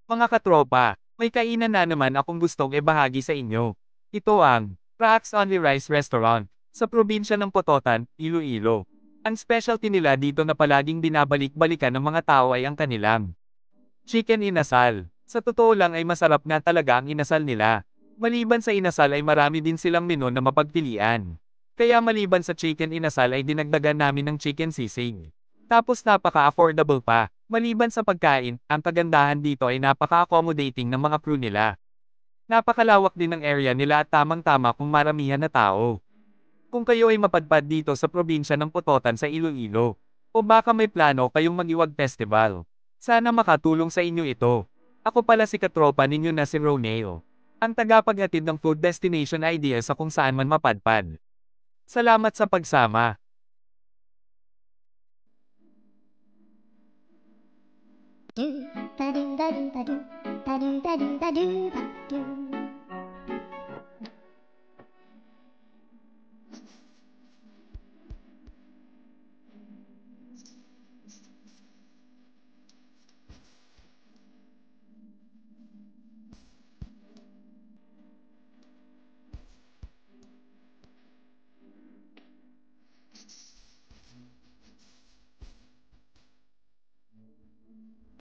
Mga katropa, may kainan na naman akong gustong ibahagi sa inyo. Ito ang Cracks Only Rice Restaurant sa probinsya ng Pototan, Iloilo. Ang specialty nila dito na palaging binabalik-balikan ng mga tao ay ang kanilang chicken inasal. Sa totoo lang ay masarap nga talaga ang inasal nila. Maliban sa inasal ay marami din silang menu na mapagpilian. Kaya maliban sa chicken inasal ay dinagdagan namin ng chicken sisig. Tapos napaka-affordable pa. Maliban sa pagkain, ang kagandahan dito ay napaka-accommodating ng mga crew nila. Napakalawak din ng area nila at tamang-tama kung maramihan na tao. Kung kayo ay mapadpad dito sa probinsya ng Pototan sa Iloilo, o baka may plano kayong mag-iwag festival, sana makatulong sa inyo ito. Ako pala si katropa ninyo na si Roneo, ang tagapaghatid ng food destination ideas sa kung saan man mapadpad. Salamat sa pagsama. Do ba do ba do ba do ba do ba do ba do ba do.